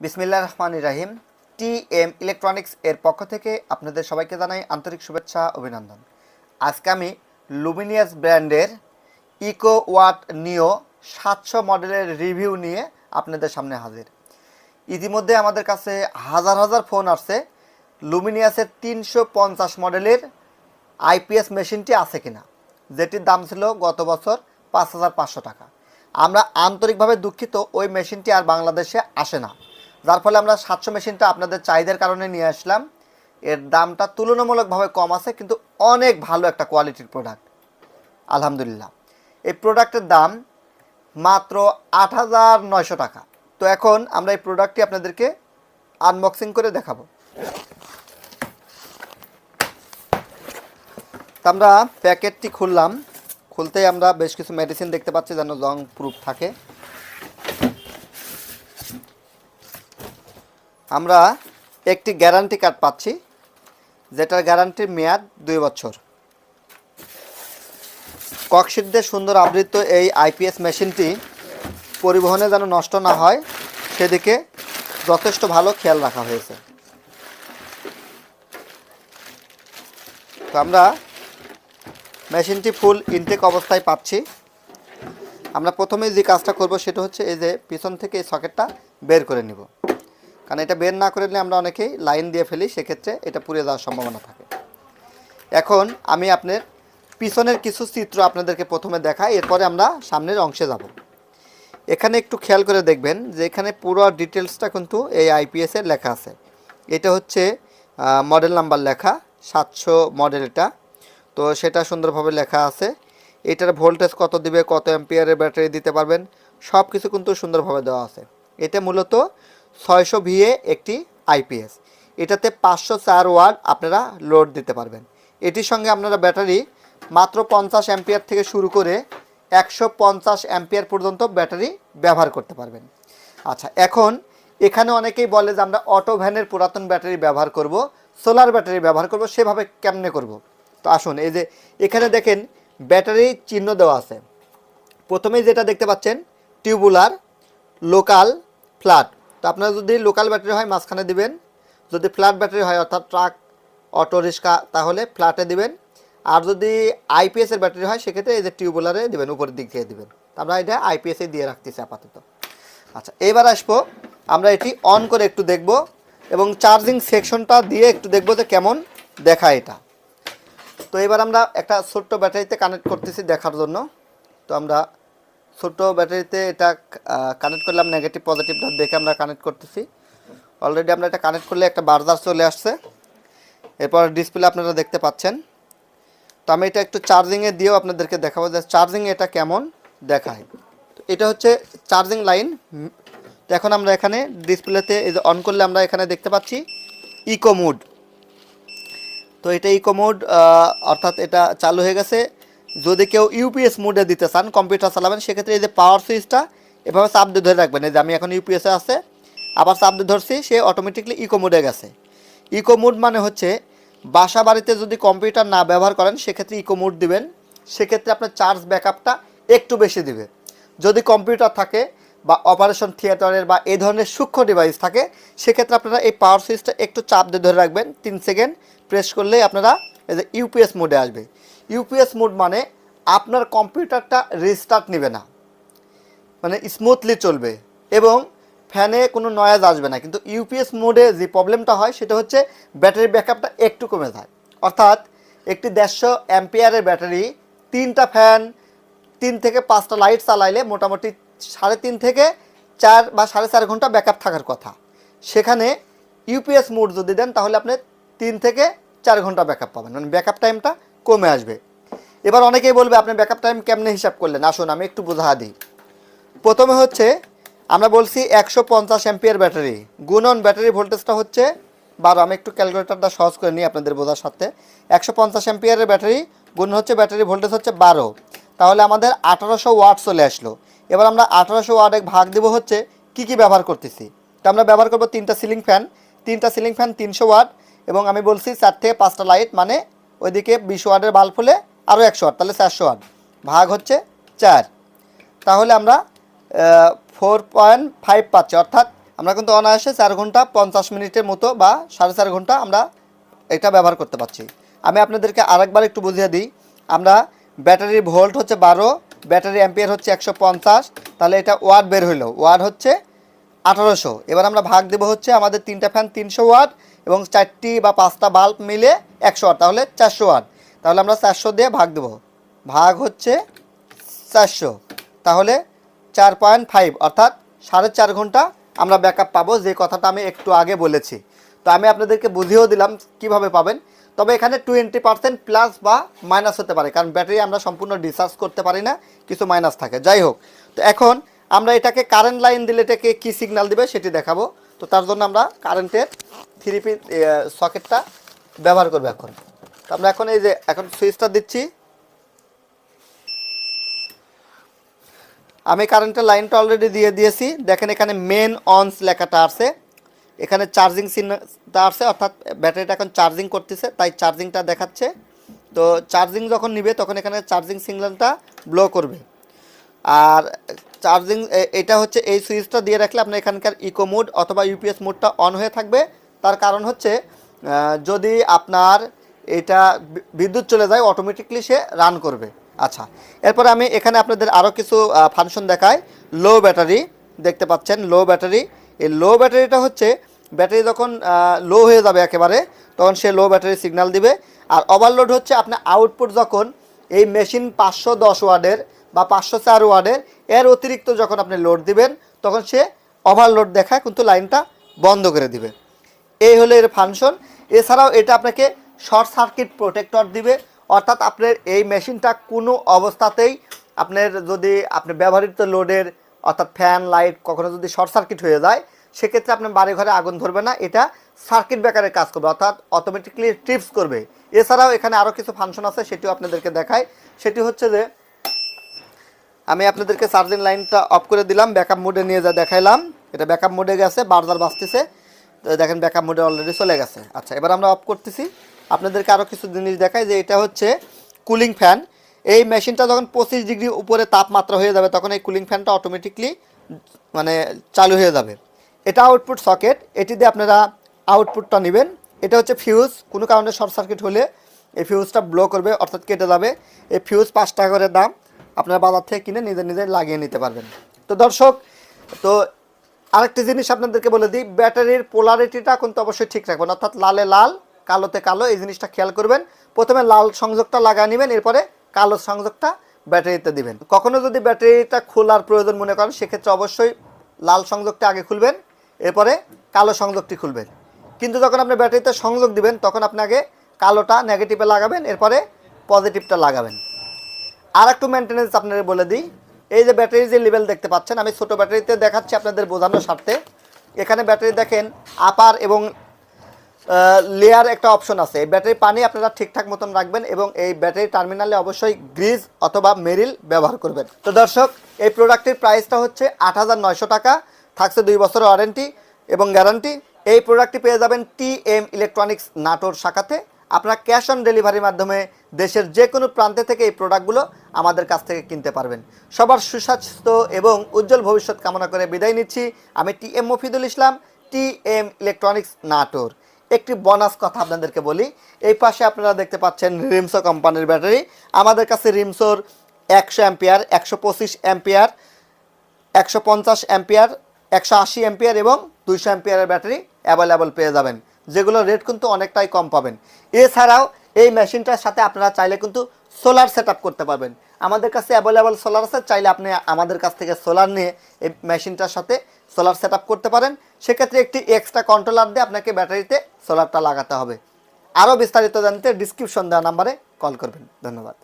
বিসমিল্লাহির রহমানির রহিম। TM electronics এর পক্ষ থেকে আপনাদের সবাইকে জানাই আন্তরিক শুভেচ্ছা অভিনন্দন। আজকে আমি লুমিনিয়াস ব্র্যান্ডের ইকো ওয়াট নিও 700 মডেলের রিভিউ নিয়ে আপনাদের সামনে হাজির। ইতিমধ্যে আমাদের কাছে হাজার হাজার ফোন আসছে লুমিনিয়াসের 350 মডেলের আইপিএস মেশিনটি আছে কিনা, যেটির দাম ছিল গত বছর 5,500 টাকা। আমরা আন্তরিকভাবে দুঃখিত, ওই মেশিনটি আর বাংলাদেশে আসে না, যার ফলে আমরা 700 মেশিনটা আপনাদের চাহিদার কারণে নিয়ে আসলাম। এর দামটা তুলনামূলকভাবে কম আছে, কিন্তু অনেক ভালো একটা কোয়ালিটির প্রোডাক্ট আলহামদুলিল্লাহ। এই প্রোডাক্টের দাম মাত্র 8,900 টাকা। তো এখন আমরা এই প্রোডাক্টটি আপনাদেরকে আনবক্সিং করে দেখাবো। তো আমরা প্যাকেটটি খুললাম, খুলতেই আমরা বেশ কিছু মেডিসিন দেখতে পাচ্ছি যেন জং প্রুফ থাকে। আমরা একটি গ্যারান্টি কার্ড পাচ্ছি, যেটার গ্যারান্টির মেয়াদ 2 বছর। ককশিট দিয়ে সুন্দর আবৃত এই আইপিএস মেশিনটি পরিবহনে যেন নষ্ট না হয় সেদিকে যথেষ্ট ভালো খেয়াল রাখা হয়েছে। তো আমরা মেশিনটি ফুল ইনটেক অবস্থায় পাচ্ছি। আমরা প্রথমেই যে কাজটা করব সেটা হচ্ছে এই যে পিছন থেকে এই সকেটটা বের করে নিব, কারণ এটা বের না করে নিলে আমরা অনেকেই লাইন দিয়ে ফেলি, সেক্ষেত্রে এটা পুড়ে যাওয়ার সম্ভাবনা থাকে। এখন আমি আপনার পিছনের কিছু চিত্র আপনাদেরকে প্রথমে দেখাই, এরপরে আমরা সামনের অংশে যাব। এখানে একটু খেয়াল করে দেখবেন যে এখানে পুরো ডিটেলসটা কিন্তু এই আইপিএসের লেখা আছে। এটা হচ্ছে মডেল নাম্বার লেখা 700 মডেল এটা, তো সেটা সুন্দরভাবে লেখা আছে। এটার ভোল্টেজ কত দিবে, কত অ্যাম্পিয়ারের ব্যাটারি দিতে পারবেন, সব কিছু কিন্তু সুন্দরভাবে দেওয়া আছে। এটা মূলত 600 ভিএ একটি আইপিএস, এটাতে 504 ওয়াট আপনারা লোড দিতে পারবেন। এটির সঙ্গে আপনারা ব্যাটারি মাত্র 50 অ্যাম্পিয়ার থেকে শুরু করে 150 অ্যাম্পিয়ার পর্যন্ত ব্যাটারি ব্যবহার করতে পারবেন। আচ্ছা, এখন এখানে অনেকেই বলে যে আমরা অটো ভ্যানের পুরাতন ব্যাটারি ব্যবহার করব, সোলার ব্যাটারি ব্যবহার করব, সেভাবে কেমনে করব? তো আসুন, এই যে এখানে দেখেন ব্যাটারি চিহ্ন দেওয়া আছে। প্রথমেই যেটা দেখতে পাচ্ছেন টিউবুলার, লোকাল, ফ্ল্যাট। তো আপনারা যদি লোকাল ব্যাটারি হয় মাঝখানে দিবেন, যদি ফ্ল্যাট ব্যাটারি হয় অর্থাৎ ট্রাক, অটো রিক্সা, তাহলে ফ্ল্যাটে দিবেন। আর যদি আইপিএসের ব্যাটারি হয় সেক্ষেত্রে এই যে টিউবুলারে দিবেন, উপরের দিক দিয়ে দিবেন। আমরা এটা আইপিএসে দিয়ে রাখতেছি আপাতত। আচ্ছা, এবার আসবো আমরা এটি অন করে একটু দেখব এবং চার্জিং সেকশনটা দিয়ে একটু দেখব যে কেমন দেখায় এটা। তো এবার আমরা একটা ছোট্ট ব্যাটারিতে কানেক্ট করতেছি দেখার জন্য। তো আমরা ছোট্ট ব্যাটারিতে এটা কানেক্ট করলাম, নেগেটিভ পজিটিভটা দেখে আমরা কানেক্ট করতেছি। অলরেডি আমরা এটা কানেক্ট করলে একটা বার্জার চলে আসছে, এরপর ডিসপ্লে আপনারা দেখতে পাচ্ছেন। তো আমি এটা একটু চার্জিংয়ে দিয়েও আপনাদেরকে দেখাবো যে চার্জিং এটা কেমন দেখায়। তো এটা হচ্ছে চার্জিং লাইন। তো এখন আমরা এখানে ডিসপ্লেতে এই যে অন করলে আমরা এখানে দেখতে পাচ্ছি ইকো মোড। তো এটা ইকো মোড, অর্থাৎ এটা চালু হয়ে গেছে। যদি কেউ ইউপিএস মোডে দিতে চান, কম্পিউটার চালাবেন, সেক্ষেত্রে এই যে পাওয়ার সুইচটা এভাবে চাপ দিয়ে ধরে রাখবেন। এই যে আমি এখন ইউপিএসে আছে, আবার চাপ দিয়ে ধরছি, সে অটোমেটিকলি ইকো মোডে গেছে। ইকো মোড মানে হচ্ছে বাসা বাড়িতে যদি কম্পিউটার না ব্যবহার করেন সেক্ষেত্রে ইকো মোড দিবেন, সেক্ষেত্রে আপনার চার্জ ব্যাকআপটা একটু বেশি দিবে। যদি কম্পিউটার থাকে বা অপারেশন থিয়েটারের বা এই ধরনের সূক্ষ্ম ডিভাইস থাকে, সেক্ষেত্রে আপনারা এই পাওয়ার সুইচটা একটু চাপ দিয়ে ধরে রাখবেন, 3 সেকেন্ড প্রেস করলেই আপনারা এই যে ইউপিএস মোডে আসবে। ইউপিএস মোড মানে আপনার কম্পিউটারটা রিস্টার্ট নেবে না, মানে স্মুথলি চলবে এবং ফ্যানে কোনো নয়েজ আসবে না। কিন্তু ইউপিএস মোডে যে প্রবলেমটা হয় সেটা হচ্ছে ব্যাটারি ব্যাকআপটা একটু কমে যায়। অর্থাৎ একটি 150 অ্যাম্পিয়ারের ব্যাটারি 3টা ফ্যান, 3 থেকে 5টা লাইট চালাইলে মোটামুটি 3.5 থেকে 4 বা 4.5 ঘন্টা ব্যাকআপ থাকার কথা। সেখানে ইউপিএস মোড যদি দেন তাহলে আপনি 3 থেকে 4 ঘন্টা ব্যাকআপ পাবেন, মানে ব্যাকআপ টাইমটা কমে আসবে। এবার অনেকেই বলবে আপনি ব্যাকআপ টাইম কেমনে হিসাব করলেন, আসুন আমি একটু বোঝা দিই। প্রথমে হচ্ছে আমরা বলছি 150 অ্যাম্পিয়ার ব্যাটারি গুণন ব্যাটারি ভোল্টেজটা হচ্ছে 12। আমি একটু ক্যালকুলেটরটা সহজ করে নিই আপনাদের বোঝার সাথে। 150 অ্যাম্পিয়ারের ব্যাটারি গুণ হচ্ছে ব্যাটারি ভোল্টেজ হচ্ছে 12, তাহলে আমাদের 1800 ওয়াট চলে আসলো। এবার আমরা 1800 ওয়াটে ভাগ দেবো হচ্ছে কি ব্যবহার করতেছি। তো আমরা ব্যবহার করবো 3টা সিলিং ফ্যান, 300 ওয়াট, এবং আমি বলছি 4 থেকে 5টা লাইট, মানে ওইদিকে 20 ওয়াটের বাল্ব হলে আরও 100 ওয়াট, তাহলে 400 ওয়াট ভাগ হচ্ছে 4, তাহলে আমরা 4.5 পাচ্ছি, অর্থাৎ আমরা কিন্তু অনায়াসে 4 ঘন্টা 50 মিনিটের মতো বা 4.5 ঘন্টা আমরা এটা ব্যবহার করতে পারছি। আমি আপনাদেরকে আরেকবার একটু বুঝিয়ে দিই। আমরা ব্যাটারির ভোল্ট হচ্ছে 12, ব্যাটারি অ্যাম্পিয়ার হচ্ছে 150, তাহলে এটা ওয়াট বের হইলো, ওয়াট হচ্ছে 1800। এবার আমরা ভাগ দেব হচ্ছে আমাদের 3টা ফ্যান 300 ওয়াট এবং 4টি বা 5টা বাল্ব মিলে 100 ওয়াট, তাহলে 400 ওয়াট। তাহলে আমরা 400 দিয়ে ভাগ দেব, ভাগ হচ্ছে 400, তাহলে 4.5 অর্থাৎ 4.5 ঘন্টা আমরা ব্যাকআপ পাবো, যে কথাটা আমি একটু আগে বলেছি। তো আমি আপনাদেরকে বুঝিয়েও দিলাম কিভাবে পাবেন। তবে এখানে 20% প্লাস বা মাইনাস হতে পারে, কারণ ব্যাটারি আমরা সম্পূর্ণ ডিসচার্জ করতে পারি না, কিছু মাইনাস থাকে। যাই হোক, তো এখন আমরা এটাকে কারেন্ট লাইন দিলে এটাকে কী সিগন্যাল দিবে সেটি দেখাবো। তো তার জন্য আমরা কারেন্টের 3 পিন সকেটটা ব্যবহার করবো এখন। তো আমরা এখন এই যে এখন সুইচটা দিচ্ছি, আমি কারেন্টের লাইনটা অলরেডি দিয়ে দিয়েছি। দেখেন এখানে মেন অনস লেখাটা আছে, এখানে চার্জিং সিগন্যালটা আছে, অর্থাৎ ব্যাটারিটা এখন চার্জিং করতেছে, তাই চার্জিংটা দেখাচ্ছে। তো চার্জিং যখন নিবে তখন এখানে চার্জিং সিগন্যালটা ব্লো করবে। আর চার্জিং এটা হচ্ছে এই সুইচটা দিয়ে রাখলে আপনার এখানকার ইকো মোড অথবা ইউপিএস মোডটা অন হয়ে থাকবে। তার কারণ হচ্ছে যদি আপনার এটা বিদ্যুৎ চলে যায় অটোমেটিকলি সে রান করবে। আচ্ছা, এরপরে আমি এখানে আপনাদের আরও কিছু ফাংশন দেখাই। লো ব্যাটারি দেখতে পাচ্ছেন, লো ব্যাটারি। এই লো ব্যাটারিটা হচ্ছে ব্যাটারি যখন লো হয়ে যাবে একেবারে, তখন সে লো ব্যাটারি সিগন্যাল দিবে। আর ওভারলোড হচ্ছে আপনার আউটপুট যখন এই মেশিন 510 ওয়ার্ডের বা 504 ওয়ার্ডের এর অতিরিক্ত যখন আপনি লোড দিবেন, তখন সে ওভারলোড দেখায় কিন্তু লাইনটা বন্ধ করে দিবে। এই হলো এর ফাংশন। এছাড়াও এটা আপনাকে শর্ট সার্কিট প্রোটেক্টর দিবে, অর্থাৎ আপনার এই মেশিনটা কোনো অবস্থাতেই আপনার যদি আপনি ব্যবহৃত লোডের অর্থাৎ ফ্যান লাইট কখনো যদি শর্ট সার্কিট হয়ে যায়, সেক্ষেত্রে আপনার বাড়ি ঘরে আগুন ধরবে না, এটা সার্কিট ব্রেকারের কাজ করবে, অর্থাৎ অটোমেটিকলি ট্রিপস করবে। এছাড়াও এখানে আরও কিছু ফাংশন আছে, সেটিও আপনাদেরকে দেখায়। সেটি হচ্ছে যে আমি আপনাদেরকে চার্জিং লাইনটা অফ করে দিলাম, ব্যাকআপ মোডে নিয়ে যা দেখাইলাম, এটা ব্যাকআপ মোডে গেছে, বারবার বাজতেছে, দেখেন ব্যাকআপ মোডে অলরেডি চলে গেছে। আচ্ছা, এবার আমরা অফ করতেছি। আপনাদেরকে আরও কিছু জিনিস দেখাই যে এটা হচ্ছে কুলিং ফ্যান। এই মেশিনটা যখন 25 ডিগ্রি উপরে তাপমাত্রা হয়ে যাবে, তখন এই কুলিং ফ্যানটা অটোমেটিকলি মানে চালু হয়ে যাবে। এটা আউটপুট সকেট, এটি দিয়ে আপনারা আউটপুটটা নেবেন। এটা হচ্ছে ফিউজ, কোনো কারণে শর্ট সার্কিট হলে এই ফিউজটা ব্লো করবে, অর্থাৎ কেটে যাবে। এই ফিউজ 5 টাকা করে দাম, আপনারা বাজার থেকে কিনে নিজে নিজে লাগিয়ে নিতে পারবেন। তো দর্শক, তো আরেকটি জিনিস আপনাদেরকে বলে দিই, ব্যাটারির পোলারিটিটা কিন্তু অবশ্যই ঠিক রাখবেন, অর্থাৎ লালে লাল কালোতে কালো, এই জিনিসটা খেয়াল করবেন। প্রথমে লাল সংযোগটা লাগিয়ে নেবেন, এরপরে কালো সংযোগটা ব্যাটারিতে দিবেন। কখনো যদি ব্যাটারিটা খোলার প্রয়োজন মনে করেন, সেক্ষেত্রে অবশ্যই লাল সংযোগটা আগে খুলবেন, এরপরে কালো সংযোগটি খুলবেন। কিন্তু যখন আপনি ব্যাটারিতে সংযোগ দিবেন, তখন আপনি আগে কালোটা নেগেটিভে লাগাবেন, এরপরে পজিটিভটা লাগাবেন। আর একটু মেনটেন্যান্স আপনাদের বলে দিই, এই যে ব্যাটারির যে লেভেল দেখতে পাচ্ছেন, আমি ছোটো ব্যাটারিতে দেখাচ্ছি আপনাদের বোঝানোর স্বার্থে। এখানে ব্যাটারি দেখেন আপার এবং লেয়ার একটা অপশন আছে। এই ব্যাটারি পানি আপনারা ঠিকঠাক মতন রাখবেন এবং এই ব্যাটারি টার্মিনালে অবশ্যই গ্রিজ অথবা মেরিল ব্যবহার করবেন। তো দর্শক, এই প্রোডাক্টের প্রাইসটা হচ্ছে 8,900 টাকা, থাকছে 2 বছরের ওয়ারেন্টি এবং গ্যারান্টি। এই প্রোডাক্টটি পেয়ে যাবেন টিএম ইলেকট্রনিক্স নাটোর শাখাতে। আপনারা ক্যাশ অন ডেলিভারির মাধ্যমে দেশের যে কোনো প্রান্তে থেকে এই প্রোডাক্টগুলো আমাদের কাছ থেকে কিনতে পারবেন। সবার সুস্বাস্থ্য এবং উজ্জ্বল ভবিষ্যৎ কামনা করে বিদায় নিচ্ছি। আমি টিএম মফিদুল ইসলাম, টিএম ইলেকট্রনিক্স নাটোর। একটি বোনাস কথা আপনাদেরকে বলি, এই পাশে আপনারা দেখতে পাচ্ছেন রিমসো কোম্পানির ব্যাটারি। আমাদের কাছে রিমসোর 100 অ্যাম্পিয়ার, 125 অ্যাম্পিয়ার, 150 অ্যাম্পিয়ার, 180 অ্যাম্পিয়ার এবং 200 অ্যাম্পিয়ারের ব্যাটারি অ্যাভেলেবল পেয়ে যাবেন, যেগুলো রেট কিন্তু অনেকটাই কম পাবেন। এছাড়াও এই মেশিনটার সাথে আপনারা চাইলে কিন্তু সোলার সেট করতে পারবেন। আমাদের কাছে অ্যাভেলেবল সোলার আছে, চাইলে আপনি আমাদের কাছ থেকে সোলার নিয়ে এই মেশিনটার সাথে সোলার সেট করতে পারেন। সেক্ষেত্রে একটি এক্সট্রা কন্ট্রোলার দিয়ে আপনাকে ব্যাটারিতে সোলারটা লাগাতে হবে। আরও বিস্তারিত জানতে ডিসক্রিপশন দেওয়া নাম্বারে কল করবেন। ধন্যবাদ।